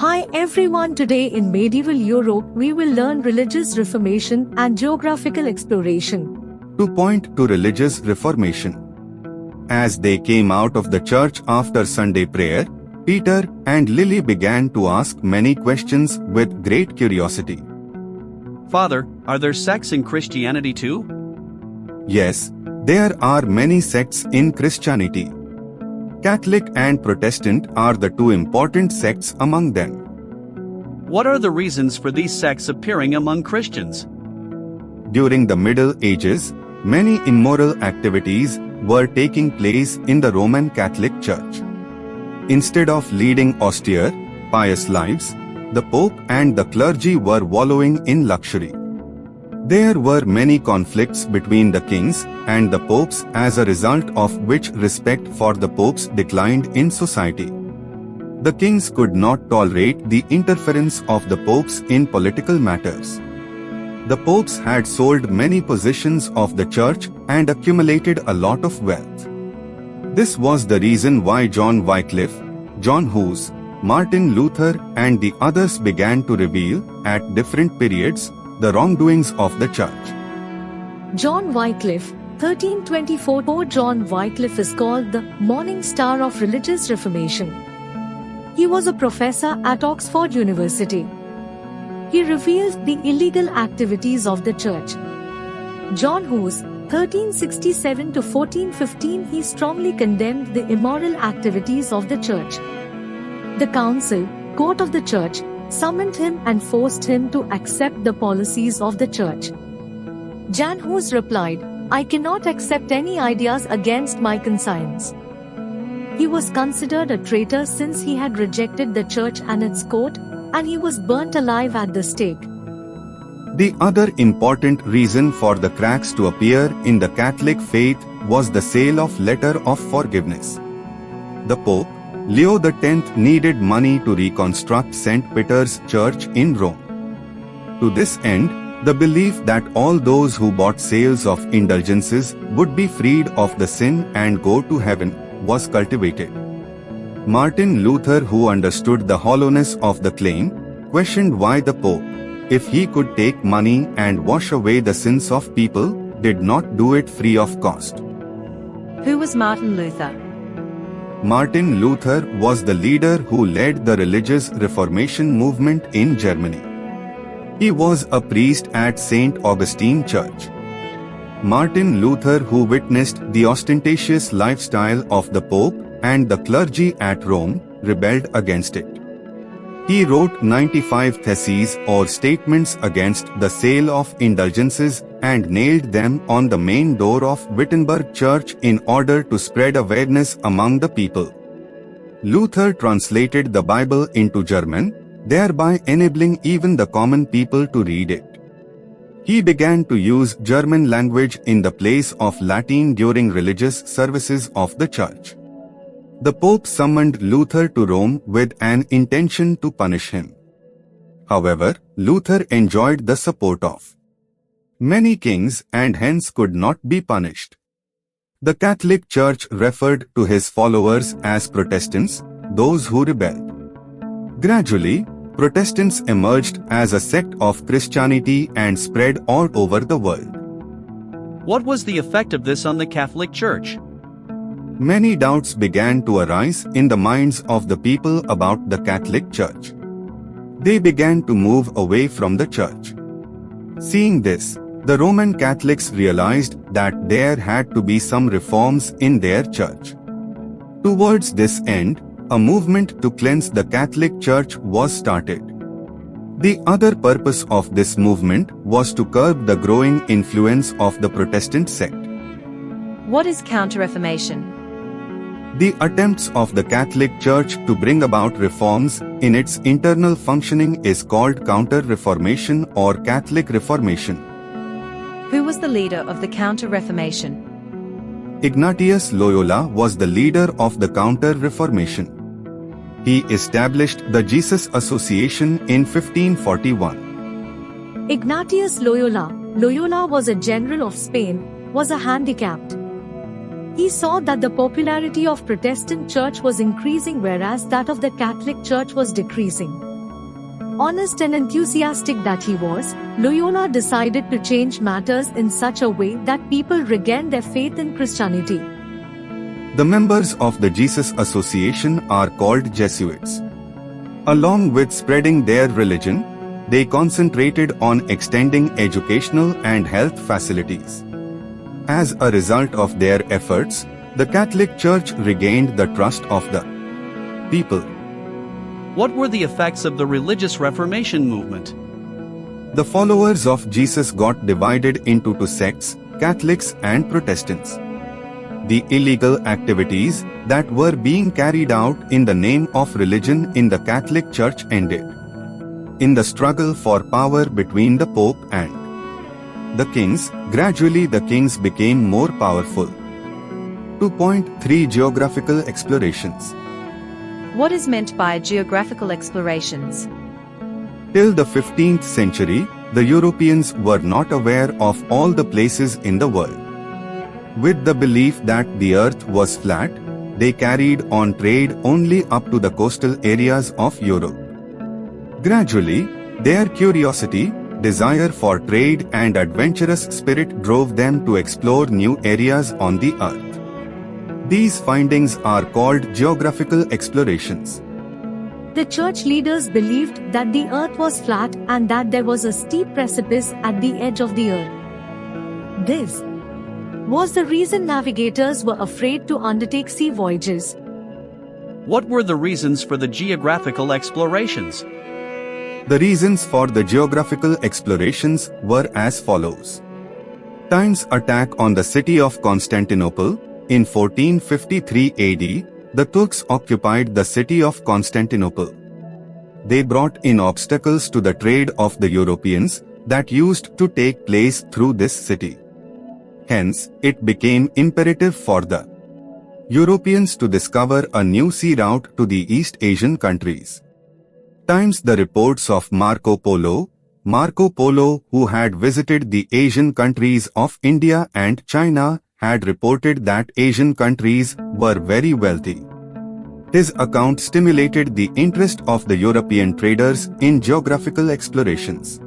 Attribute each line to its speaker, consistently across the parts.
Speaker 1: Hi everyone, today in medieval Europe we will learn religious reformation and geographical exploration.
Speaker 2: To point to religious reformation. As they came out of the church after Sunday prayer, Peter and Lily began to ask many questions with great curiosity.
Speaker 3: Father, are there sects in Christianity too?
Speaker 2: Yes, there are many sects in Christianity. Catholic and Protestant are the two important sects among them.
Speaker 3: What are the reasons for these sects appearing among Christians?
Speaker 2: During the Middle Ages, many immoral activities were taking place in the Roman Catholic Church. Instead of leading austere, pious lives, the Pope and the clergy were wallowing in luxury. There were many conflicts between the kings and the popes, as a result of which respect for the popes declined in society. The kings could not tolerate the interference of the popes in political matters. The popes had sold many positions of the church and accumulated a lot of wealth. This was the reason why John Wycliffe, John Hus, Martin Luther and the others began to reveal, at different periods, the wrongdoings of the church.
Speaker 1: John Wycliffe, 1324. John Wycliffe is called the Morning Star of Religious Reformation. He was a professor at Oxford University. He revealed the illegal activities of the church. John Hus, 1367 to 1415, he strongly condemned the immoral activities of the church. The council, court of the church, summoned him and forced him to accept the policies of the church. Jan Hus replied, "I cannot accept any ideas against my conscience." He was considered a traitor since he had rejected the church and its court, and he was burnt alive at the stake.
Speaker 2: The other important reason for the cracks to appear in the Catholic faith was the sale of letter of forgiveness. The Pope, Leo X, needed money to reconstruct St. Peter's Church in Rome. To this end, the belief that all those who bought sales of indulgences would be freed of the sin and go to heaven was cultivated. Martin Luther, who understood the hollowness of the claim, questioned why the Pope, if he could take money and wash away the sins of people, did not do it free of cost.
Speaker 4: Who was Martin Luther?
Speaker 2: Martin Luther was the leader who led the religious Reformation movement in Germany. He was a priest at St. Augustine Church. Martin Luther, who witnessed the ostentatious lifestyle of the Pope and the clergy at Rome, rebelled against it. He wrote 95 theses or statements against the sale of indulgences and nailed them on the main door of Wittenberg Church in order to spread awareness among the people. Luther translated the Bible into German, thereby enabling even the common people to read it. He began to use German language in the place of Latin during religious services of the church. The Pope summoned Luther to Rome with an intention to punish him. However, Luther enjoyed the support of many kings and hence could not be punished. The Catholic Church referred to his followers as Protestants, those who rebelled. Gradually, Protestants emerged as a sect of Christianity and spread all over the world.
Speaker 3: What was the effect of this on the Catholic Church?
Speaker 2: Many doubts began to arise in the minds of the people about the Catholic Church. They began to move away from the church. Seeing this, the Roman Catholics realized that there had to be some reforms in their church. Towards this end, a movement to cleanse the Catholic Church was started. The other purpose of this movement was to curb the growing influence of the Protestant sect.
Speaker 4: What is Counter-Reformation?
Speaker 2: The attempts of the Catholic Church to bring about reforms in its internal functioning is called Counter-Reformation or Catholic Reformation.
Speaker 4: Who was the leader of the Counter-Reformation?
Speaker 2: Ignatius Loyola was the leader of the Counter-Reformation. He established the Jesus Association in 1541.
Speaker 1: Ignatius Loyola was a general of Spain, was a handicapped. He saw that the popularity of Protestant church was increasing whereas that of the Catholic Church was decreasing. Honest and enthusiastic that he was, Loyola decided to change matters in such a way that people regained their faith in Christianity.
Speaker 2: The members of the Jesus Association are called Jesuits. Along with spreading their religion, they concentrated on extending educational and health facilities. As a result of their efforts, the Catholic Church regained the trust of the people.
Speaker 3: What were the effects of the religious Reformation movement?
Speaker 2: The followers of Jesus got divided into two sects, Catholics and Protestants. The illegal activities that were being carried out in the name of religion in the Catholic Church ended. In the struggle for power between the Pope and the kings, gradually the kings became more powerful. 2.3 Geographical Explorations.
Speaker 4: What is meant by geographical explorations?
Speaker 2: Till the 15th century, the Europeans were not aware of all the places in the world. With the belief that the earth was flat, they carried on trade only up to the coastal areas of Europe. Gradually, their curiosity, desire for trade and adventurous spirit drove them to explore new areas on the earth. These findings are called geographical explorations.
Speaker 1: The church leaders believed that the earth was flat and that there was a steep precipice at the edge of the earth. This was the reason navigators were afraid to undertake sea voyages.
Speaker 3: What were the reasons for the geographical explorations?
Speaker 2: The reasons for the geographical explorations were as follows. Time's attack on the city of Constantinople. In 1453 AD, the Turks occupied the city of Constantinople. They brought in obstacles to the trade of the Europeans that used to take place through this city. Hence, it became imperative for the Europeans to discover a new sea route to the East Asian countries. Times the reports of Marco Polo, who had visited the Asian countries of India and China, had reported that Asian countries were very wealthy. His account stimulated the interest of the European traders in geographical explorations.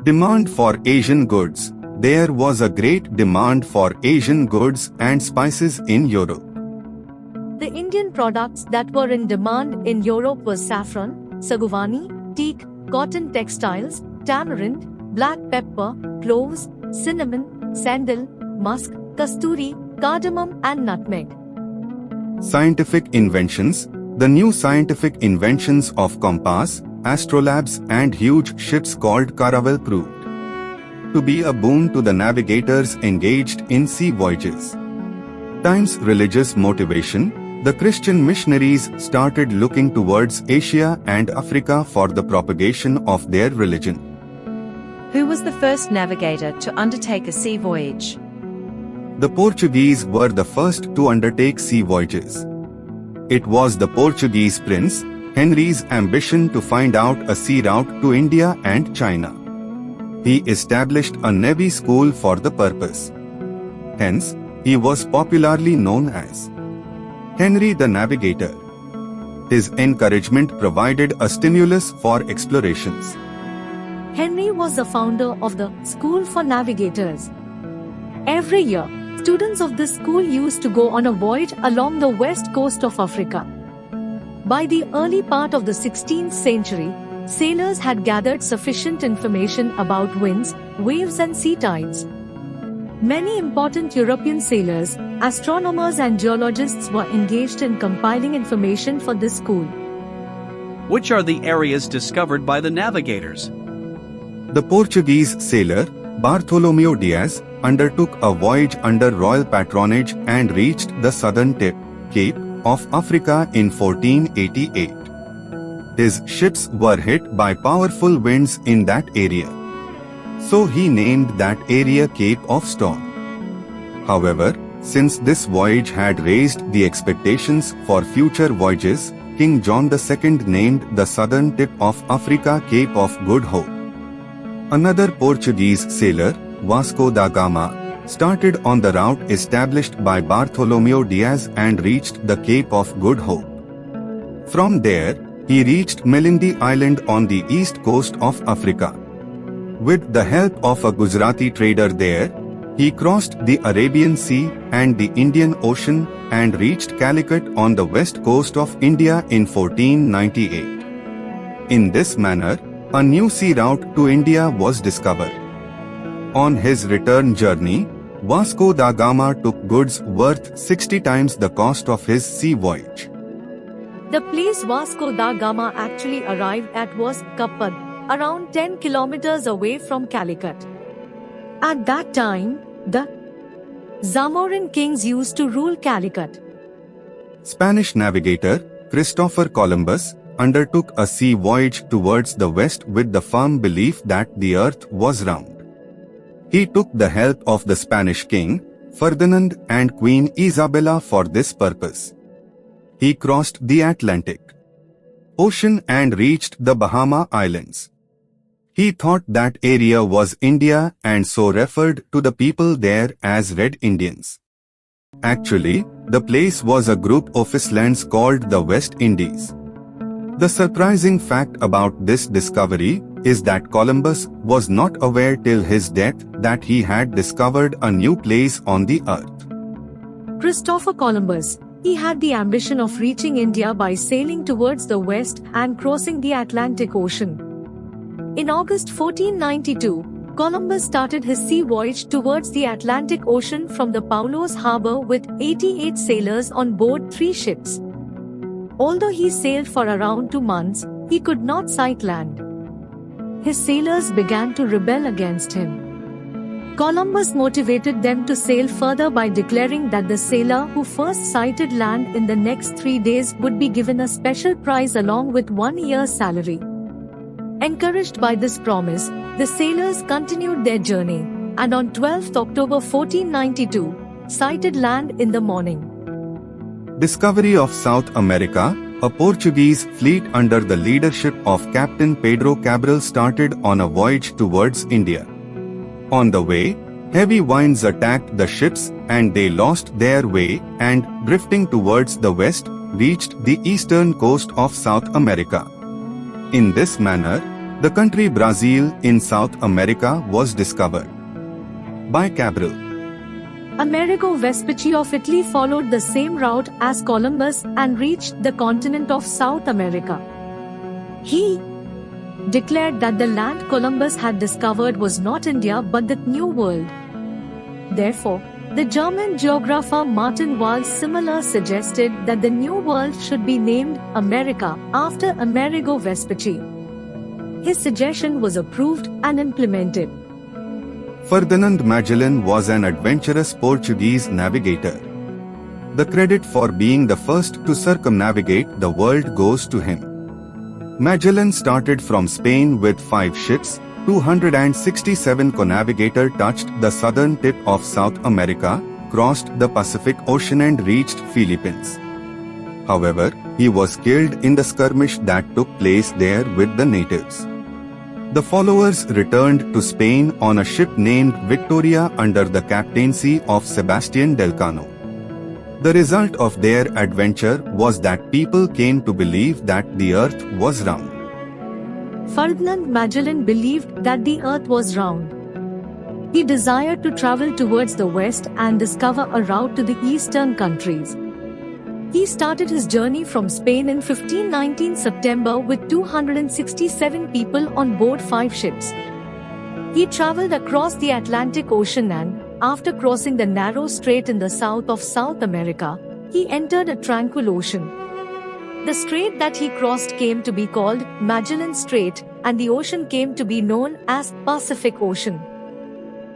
Speaker 2: Demand for Asian goods. There was a great demand for Asian goods and spices in Europe.
Speaker 1: The Indian products that were in demand in Europe were saffron, saguvani, teak, cotton textiles, tamarind, black pepper, cloves, cinnamon, sandal, musk, kasturi, cardamom and nutmeg.
Speaker 2: Scientific inventions. The new scientific inventions of compass, astrolabes and huge ships called caravel proved to be a boon to the navigators engaged in sea voyages. Times religious motivation. The Christian missionaries started looking towards Asia and Africa for the propagation of their religion.
Speaker 4: Who was the first navigator to undertake a sea voyage?
Speaker 2: The Portuguese were the first to undertake sea voyages. It was the Portuguese prince, Henry's ambition to find out a sea route to India and China. He established a navy school for the purpose. Hence, he was popularly known as Henry the Navigator. His encouragement provided a stimulus for explorations.
Speaker 1: Henry was the founder of the School for Navigators. Every year, students of this school used to go on a voyage along the west coast of Africa. By the early part of the 16th century, sailors had gathered sufficient information about winds, waves and sea tides. Many important European sailors, astronomers and geologists were engaged in compiling information for this school.
Speaker 3: Which are the areas discovered by the navigators?
Speaker 2: The Portuguese sailor, Bartholomew Diaz, undertook a voyage under royal patronage and reached the southern Cape of Africa in 1488. His ships were hit by powerful winds in that area. So he named that area Cape of Storm. However, since this voyage had raised the expectations for future voyages, King John II named the southern tip of Africa Cape of Good Hope. Another Portuguese sailor, Vasco da Gama, started on the route established by Bartholomew Diaz and reached the Cape of Good Hope. From there, he reached Melindi Island on the east coast of Africa. With the help of a Gujarati trader there, he crossed the Arabian Sea and the Indian Ocean and reached Calicut on the west coast of India in 1498. In this manner, a new sea route to India was discovered. On his return journey, Vasco da Gama took goods worth 60 times the cost of his sea voyage.
Speaker 1: The place Vasco da Gama actually arrived at was Kapad, around 10 kilometers away from Calicut. At that time, the Zamorin kings used to rule Calicut.
Speaker 2: Spanish navigator Christopher Columbus undertook a sea voyage towards the west with the firm belief that the earth was round. He took the help of the Spanish king, Ferdinand, and Queen Isabella for this purpose. He crossed the Atlantic Ocean and reached the Bahama Islands. He thought that area was India and so referred to the people there as Red Indians. Actually, the place was a group of islands called the West Indies. The surprising fact about this discovery is that Columbus was not aware till his death that he had discovered a new place on the earth.
Speaker 1: Christopher Columbus, he had the ambition of reaching India by sailing towards the west and crossing the Atlantic Ocean. In August 1492, Columbus started his sea voyage towards the Atlantic Ocean from the Paulos harbor with 88 sailors on board 3 ships. Although he sailed for around 2 months, he could not sight land. His sailors began to rebel against him. Columbus motivated them to sail further by declaring that the sailor who first sighted land in the next 3 days would be given a special prize along with 1 year's salary. Encouraged by this promise, the sailors continued their journey, and on 12th October 1492, sighted land in the morning.
Speaker 2: Discovery of South America. A Portuguese fleet under the leadership of Captain Pedro Cabral started on a voyage towards India. On the way, heavy winds attacked the ships and they lost their way and, drifting towards the west, reached the eastern coast of South America. In this manner, the country Brazil in South America was discovered by Cabral.
Speaker 1: Amerigo Vespucci of Italy followed the same route as Columbus and reached the continent of South America. He declared that the land Columbus had discovered was not India but the New World. Therefore, the German geographer Martin Wall similar suggested that the New World should be named America after Amerigo Vespucci. His suggestion was approved and implemented.
Speaker 2: Ferdinand Magellan was an adventurous Portuguese navigator. The credit for being the first to circumnavigate the world goes to him. Magellan started from Spain with 5 ships. 267 co-navigator touched the southern tip of South America, crossed the Pacific Ocean and reached Philippines. However, he was killed in the skirmish that took place there with the natives. The followers returned to Spain on a ship named Victoria under the captaincy of Sebastian Delcano. The result of their adventure was that people came to believe that the earth was round.
Speaker 1: Ferdinand Magellan believed that the earth was round. He desired to travel towards the west and discover a route to the eastern countries. He started his journey from Spain in 1519 September with 267 people on board 5 ships. He traveled across the Atlantic Ocean and, after crossing the narrow strait in the south of South America, he entered a tranquil ocean. The strait that he crossed came to be called Magellan Strait, and the ocean came to be known as Pacific Ocean.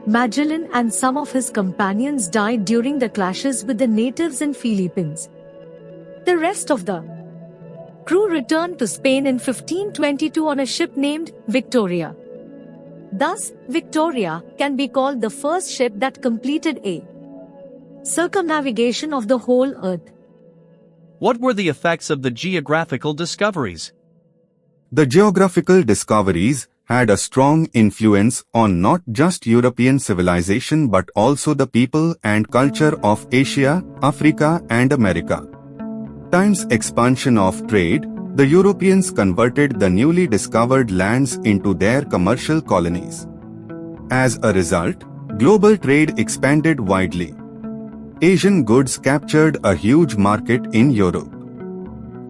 Speaker 1: Magellan and some of his companions died during the clashes with the natives in Philippines. The rest of the crew returned to Spain in 1522 on a ship named Victoria. Thus, Victoria can be called the first ship that completed a circumnavigation of the whole earth.
Speaker 3: What were the effects of the geographical discoveries?
Speaker 2: The geographical discoveries had a strong influence on not just European civilization but also the people and culture of Asia, Africa and America. Time's expansion of trade, The Europeans converted the newly discovered lands into their commercial colonies. As a result, global trade expanded widely. Asian goods captured a huge market in Europe.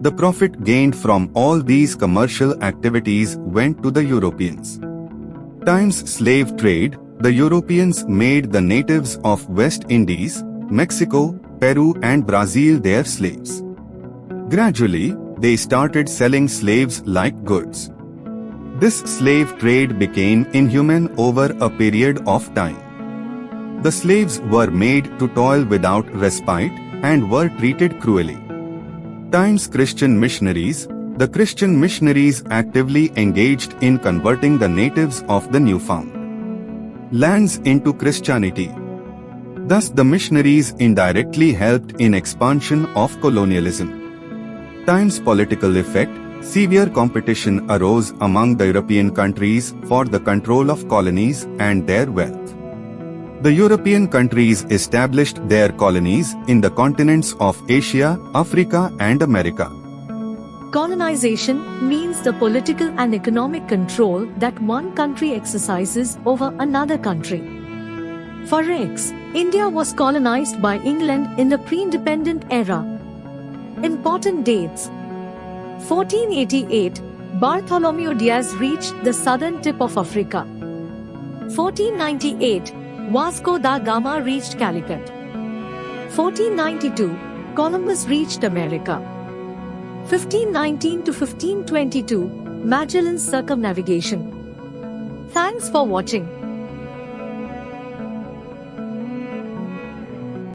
Speaker 2: The profit gained from all these commercial activities went to the Europeans. Times slave trade, the Europeans made the natives of West Indies, Mexico, Peru and Brazil their slaves. Gradually, they started selling slaves like goods. This slave trade became inhuman over a period of time. The slaves were made to toil without respite and were treated cruelly. Times Christian missionaries, the Christian missionaries actively engaged in converting the natives of the newfound lands into Christianity. Thus the missionaries indirectly helped in expansion of colonialism. Times political effect, severe competition arose among the European countries for the control of colonies and their wealth. The European countries established their colonies in the continents of Asia, Africa and America.
Speaker 1: Colonization means the political and economic control that one country exercises over another country. For instance, India was colonized by England in the pre-independent era. Important dates: 1488, Bartholomew Diaz reached the southern tip of Africa. 1498, Vasco da Gama reached Calicut. 1492, Columbus reached America. 1519 to 1522, Magellan's circumnavigation. Thanks for watching.